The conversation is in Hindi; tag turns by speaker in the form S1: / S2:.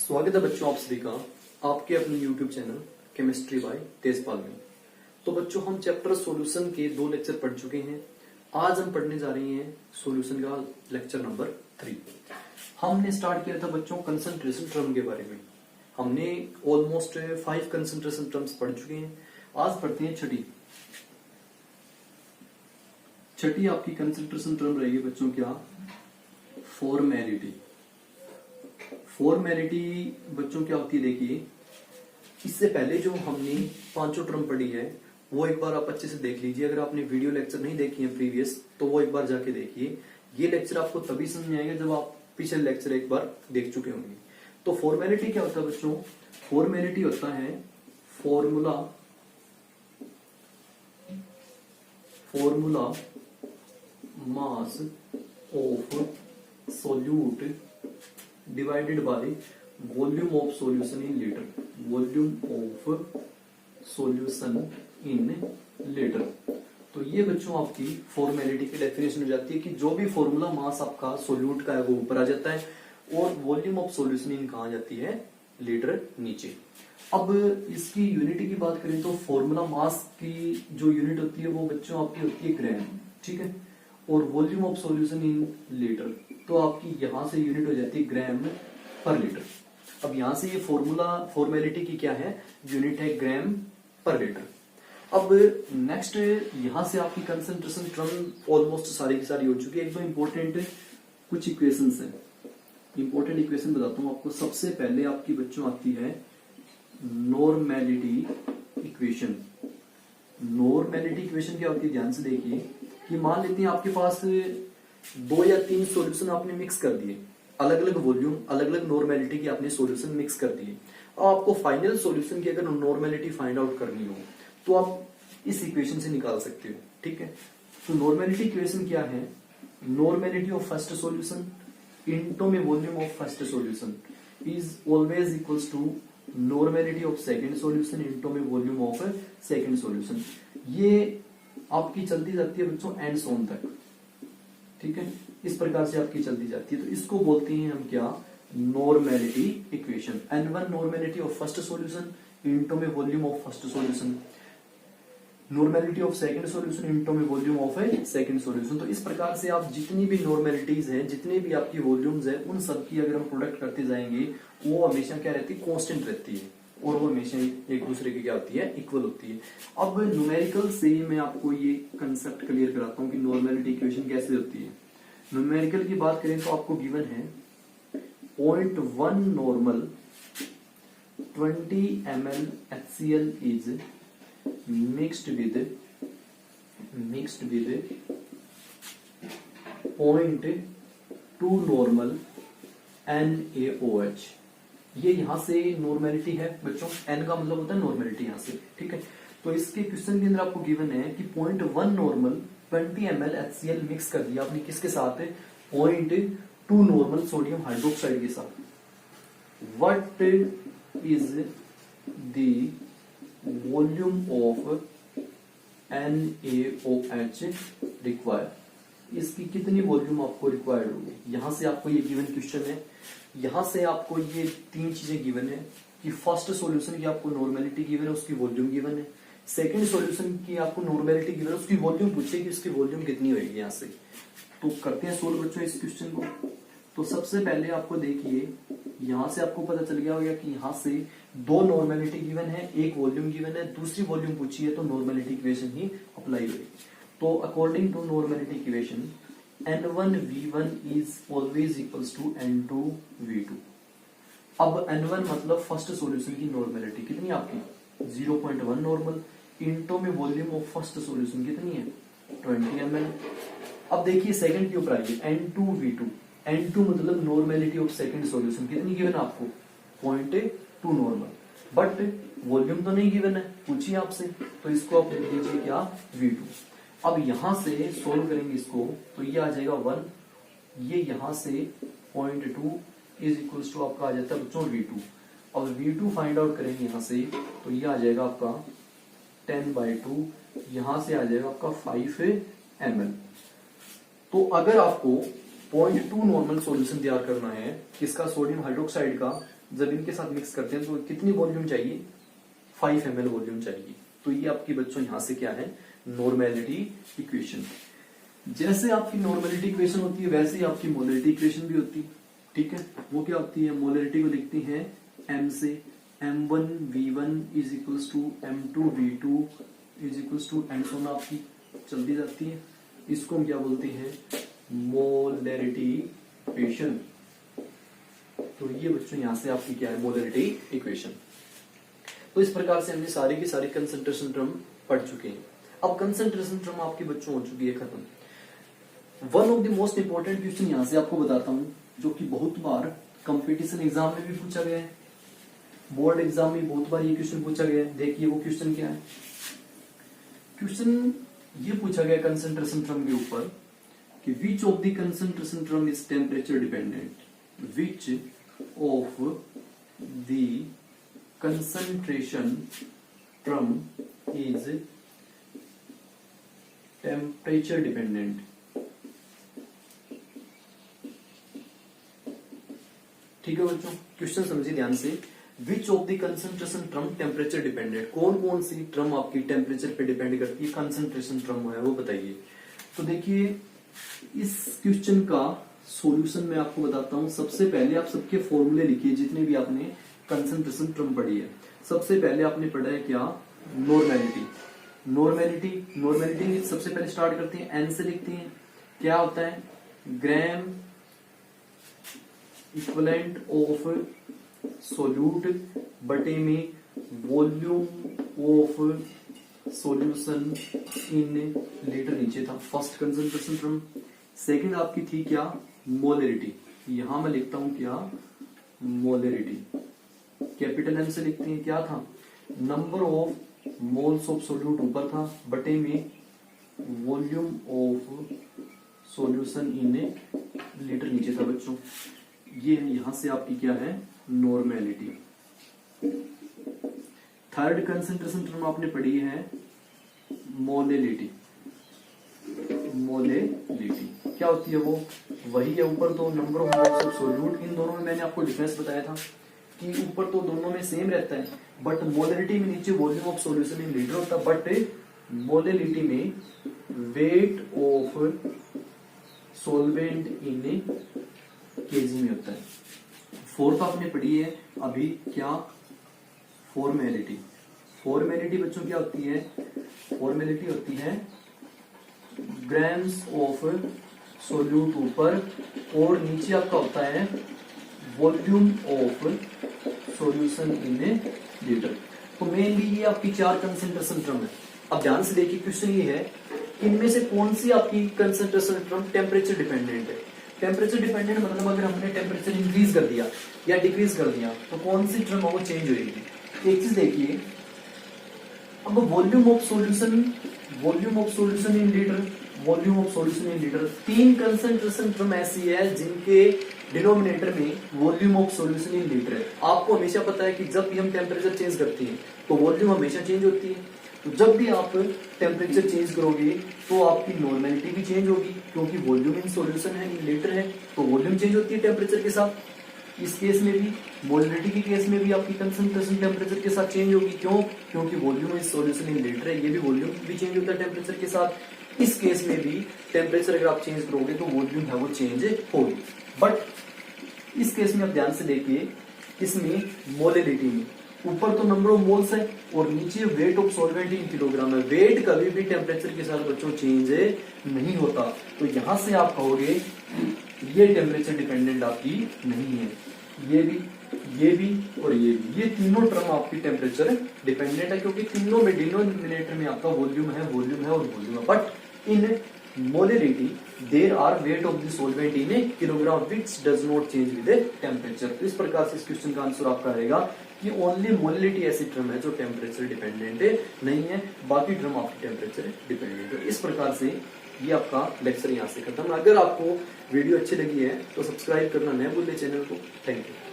S1: स्वागत है बच्चों आप सभी का आपके अपने YouTube channel chemistry bye Tejpal में। तो बच्चों हम चैप्टर सॉल्यूशन के 2 लेक्चर पढ़ चुके हैं। आज हम पढ़ने जा रहे हैं सॉल्यूशन का लेक्चर नंबर 3। हमने स्टार्ट किया था बच्चों कंसंट्रेशन टर्म के बारे में। हमने ऑलमोस्ट 5 कंसंट्रेशन टर्म्स पढ़ चुके हैं। आज पढ़ते हैं छठी आपकी कंसंट्रेशन टर्म रहेगी बच्चों क्या, फॉर्मेलिटी। फॉर्मेलिटी बच्चों क्या होती है, देखिए इससे पहले जो हमने 5 टर्म पढ़ी है वो एक बार आप अच्छे से देख लीजिए। अगर आपने वीडियो लेक्चर नहीं देखी है प्रीवियस तो वो एक बार जाके देखिए। ये लेक्चर आपको तभी समझ में आएगा जब आप पिछले लेक्चर एक बार देख चुके होंगे। तो फॉर्मेलिटी क्या होता है बच्चों, फॉर्मेलिटी होता है formula mass of solute divided by volume of solution in litre. Volume of solution in litre. तो ये बच्चों आपकी फॉर्मेलिटी की डेफिनेशन हो जाती है कि जो भी फॉर्मूला मास आपका सोल्यूट का है वो ऊपर आ जाता है और वॉल्यूम ऑफ सॉल्यूशन इन कहा जाती है, लीटर नीचे। अब इसकी यूनिटी की बात करें तो फॉर्मूला मास की जो यूनिट होती है वो बच्चों आपकी होती है ग्राम, ठीक है। और volume of solution in litre तो आपकी यहां से यूनिट हो जाती है ग्राम पर लीटर। अब यहां से ये फॉर्मेलिटी की क्या है, यूनिट है ग्राम पर लीटर। अब नेक्स्ट यहां से आपकी कंसंट्रेशन टर्म ऑलमोस्ट सारी की सारी हो चुकी है। एकदम इंपॉर्टेंट कुछ इक्वेशंस हैं, इंपॉर्टेंट इक्वेशन बताता हूं आपको। सबसे पहले आपकी बच्चों आती है नॉर्मेलिटी इक्वेशन। नॉर्मेलिटी इक्वेशन क्या होती है, ध्यान से देखिए कि मान लेते हैं आपके पास 2 या 3 सॉल्यूशन आपने मिक्स कर दिए, अलग अलग वॉल्यूम अलग अलग नॉर्मेलिटी की आपने सॉल्यूशन मिक्स कर दिए। अब आपको फाइनल सॉल्यूशन की अगर नॉर्मेलिटी फाइंड आउट करनी हो तो आप इस इक्वेशन से निकाल सकते हो, ठीक है। तो नॉर्मेलिटी इक्वेशन क्या है, normality of first solution into में volume of first solution is always equals to normality of second solution into में वॉल्यूम ऑफ सेकंड सॉल्यूशन। ये आपकी चलती जाती है बच्चों एंड सोन तक, ठीक है। इस प्रकार से आपकी चलती जाती है। तो इसको बोलते हैं हम क्या, normality equation. N1 normality of first solution into में volume of first solution, normality of second solution into में वॉल्यूम ऑफ सेकंड सॉल्यूशन। तो इस प्रकार से आप जितनी भी नॉर्मेलिटीज हैं, जितने भी आपकी वॉल्यूम्स हैं, उन सब की अगर हम प्रोडक्ट करते जाएंगे वो हमेशा क्या रहती है, कांस्टेंट रहती है और वो हमेशा एक दूसरे की क्या होती है, इक्वल होती है। अब न्यूमेरिकल से मैं आपको ये कंसेप्ट क्लियर कराता हूँ कि नॉर्मेलिटी इक्वेशन कैसे होती है। न्यूमेरिकल की बात करें तो आपको गिवन है 0.1 normal 20 ml HCl is mixed with 0.2 normal NaOH। ये यहां से नॉर्मेलिटी है बच्चों, n का मतलब होता है नॉर्मेलिटी यहां से, ठीक है। तो इसके क्वेश्चन के अंदर आपको गिवन है कि 0.1 नॉर्मल 20 ml HCl मिक्स कर दिया आपने किसके साथ, 0.2 नॉर्मल सोडियम हाइड्रोक्साइड के साथ। What is the volume of NaOH required. इसकी कितनी वॉल्यूम आपको रिक्वायर्ड होगी, यहां से आपको ये गिवन क्वेश्चन है। यहां से आपको ये 3 चीजें गिवन है कि फर्स्ट सॉल्यूशन की आपको नॉर्मेलिटी गिवन है, उसकी वॉल्यूम गिवन है। सेकंड सॉल्यूशन की आपको नॉर्मेलिटी गिवन है, उसकी वॉल्यूम पूछे कि उसकी वॉल्यूम कितनी होगी। यहां से तो करते हैं सोल्व बच्चों इस क्वेश्चन को। तो सबसे पहले आपको देखिए यहां से आपको पता चल गया होगा कि यहां से 2 नॉर्मेलिटी गिवन है, 1 वॉल्यूम गिवन है, दूसरी वॉल्यूम पूछी है तो नॉर्मेलिटी इक्वेशन ही अप्लाई होगी। तो according to normality equation N1V1 is always equals to N2V2। अब N1 मतलब फर्स्ट सॉल्यूशन की नॉर्मेलिटी कितनी आपकी 0.1 नॉर्मल इनटू में वॉल्यूम ऑफ फर्स्ट सॉल्यूशन कितनी है 20 ml। अब देखिए सेकंड के ऊपर आइए N2V2। N2 मतलब नॉर्मेलिटी ऑफ सेकंड सॉल्यूशन कितनी गिवन आपको 0.2 नॉर्मल, बट वॉल्यूम तो नहीं गिवन है, पूछिए आपसे, तो इसको आप लिख दीजिए क्या V2। अब यहां से सोल्व करेंगे इसको तो ये आ जाएगा 1, ये यहां से 0.2 इज इक्वल्स टू आपका आ जाता है बच्चों V2। अब V2 फाइंड आउट करेंगे यहां से तो ये आ जाएगा आपका 10/2, यहां से आ जाएगा आपका 5 ml। तो अगर आपको 0.2 नॉर्मल सॉल्यूशन तैयार करना है किसका, सोडियम हाइड्रोक्साइड का, जब इनके साथ मिक्स करते हैं तो कितनी वॉल्यूम चाहिए, 5 ml वॉल्यूम चाहिए। तो ये आपकी बच्चों यहाँ से क्या है, नॉर्मेलिटी इक्वेशन। जैसे आपकी नॉर्मेलिटी इक्वेशन होती है वैसे ही आपकी मोलरिटी इक्वेशन भी होती है, ठीक है। वो क्या होती है, मोलरिटी को लिखती है m से, m1v1 is equals to m2v2 is equals to and so on आपकी चलती जाती है। इसको हम क्या बोलते हैं, मोलरिटी इक्वेशन। तो ये बच्चों यहां से आपकी क्या है, मोलरिटी इक्वेशन। तो इस प्रकार से हमने सारी की सारी कंसंट्रेशन टर्म पढ़ चुके हैं। अब कंसंट्रेशन टर्म आपके बच्चों हो चुकी है खत्म। One of the most important question यहां से आपको बताता हूं, जो कि बहुत बार कंपटीशन एग्जाम में भी पूछा गया है, बोर्ड एग्जाम में बहुत बार ये क्वेश्चन पूछा गया है। देखिए वो क्वेश्चन क्या है। क्वेश्चन ये पूछा गया कंसंट्रेशन टर्म के ऊपर कि which of the concentration term is temperature dependent, which of the concentration term is temperature dependent। ठीक है बच्चों, क्वेश्चन समझिए ध्यान से। Which of the concentration term temperature dependent, कौन कौन सी टर्म आपकी टेम्परेचर पे डिपेंड करती है, कंसंट्रेशन टर्म है वो बताइए। तो देखिए इस क्वेश्चन का सॉल्यूशन मैं आपको बताता हूं। सबसे पहले आप सबके फॉर्मूले लिखिए, जितने भी आपने कंसंट्रेशन टर्म पढ़ी है। सबसे पहले आपने पढ़ा है क्या, नॉर्मेलिटी। नॉर्मेलिटी सबसे पहले स्टार्ट करते हैं, एन से लिखते हैं। क्या होता है, ग्राम इक्विवेलेंट ऑफ सोल्यूट बटे में volume of solution in litre, नीचे था फर्स्ट कंसंट्रेशन टर्म। सेकंड आपकी थी क्या, मोलरिटी। यहां मैं लिखता हूं क्या, मोलरिटी। कैपिटल एम से लिखते हैं, क्या था, number of moles of solute ऊपर था, बटे में volume of solution in litre नीचे था बच्चों। ये यहां से आपकी क्या है, नॉर्मेलिटी। थर्ड कंसंट्रेशन टर्म आपने पढ़ी है मोलेलिटी। मोलेलिटी क्या होती है, वो वही है, ऊपर तो number of moles of solute. इन दोनों में मैंने आपको डिफरेंस बताया था कि ऊपर तो दोनों में सेम रहता है, बट मोलरिटी में नीचे volume of solution in litre होता है, बट मोलरिटी में weight of solvent in KG में होता है। फोर्थ आपने पढ़ी है अभी क्या, फॉर्मेलिटी। फॉर्मेलिटी बच्चों क्या होती है, फॉर्मेलिटी होती है ग्राम्स ऑफ सोल्यूट ऊपर और नीचे आपका होता है volume of solution in litre. तो मेनली ये आपकी 4 कंसंट्रेशन टर्म है। अब ध्यान से देखिए क्वेश्चन ये है, इनमें से कौन सी आपकी कंसंट्रेशन टर्म टेम्परेचर डिपेंडेंट है। टेम्परेचर डिपेंडेंट मतलब अगर हमने टेम्परेचर इंक्रीज कर दिया या डिक्रीज कर दिया तो कौन सी टर्म वो चेंज होगी। एक चीज देखिए, अब volume of solution in litre, volume of solution in litre, 3 concentration term ऐसी है जिनके डिनोमिनेटर में volume of solution in litre है। आपको हमेशा पता है कि जब भी हम टेम्परेचर चेंज करते हैं तो वॉल्यूम हमेशा चेंज होती है। तो जब भी आप टेम्परेचर चेंज करोगे तो आपकी नॉर्मेलिटी भी चेंज होगी, क्योंकि वॉल्यूम इन सॉल्यूशन है, इन लीटर है, तो वॉल्यूम चेंज होती है टेम्परेचर के साथ। इस केस में भी, मोलरिटी के केस में भी आपकी कंसंट्रेशन टेम्परेचर के साथ चेंज होगी। क्यों, क्योंकि volume in solution in litre है, ये भी वॉल्यूम भी चेंज होता है टेम्परेचर के साथ। इस केस में भी टेम्परेचर अगर आप चेंज करोगे तो वॉल्यूम है वो चेंज होगी। बट इस केस में आप ध्यान से देखिए, इसमें मोलरिटी में ऊपर तो नंबर ऑफ मोल्स है और नीचे weight of solvent in kilogram है। वेट कभी भी टेम्परेचर के साथ बच्चों चेंज नहीं होता। तो यहां से आप कहोगे ये टेम्परेचर डिपेंडेंट आपकी नहीं है। ये भी और ये भी, ये तीनों टर्म आपकी टेम्परेचर डिपेंडेंट है, क्योंकि तीनों में डिनोमिनेटर में आपका वॉल्यूम है और वॉल्यूम है। But in molarity there are weight of the solvent in kilogram which does not change with temperature. तो इस प्रकार से इस क्वेश्चन का आंसर आपका रहेगा कि ओनली मोलरिटी ऐसी टर्म है जो टेम्परेचर डिपेंडेंट नहीं है, बाकी टर्म आपकी टेम्परेचर डिपेंडेंट है। इस प्रकार से ये आपका लेक्चर यहाँ से खत्म। अगर आपको वीडियो अच्छी लगी है तो सब्सक्राइब करना न भूलें चैनल को। Thank you.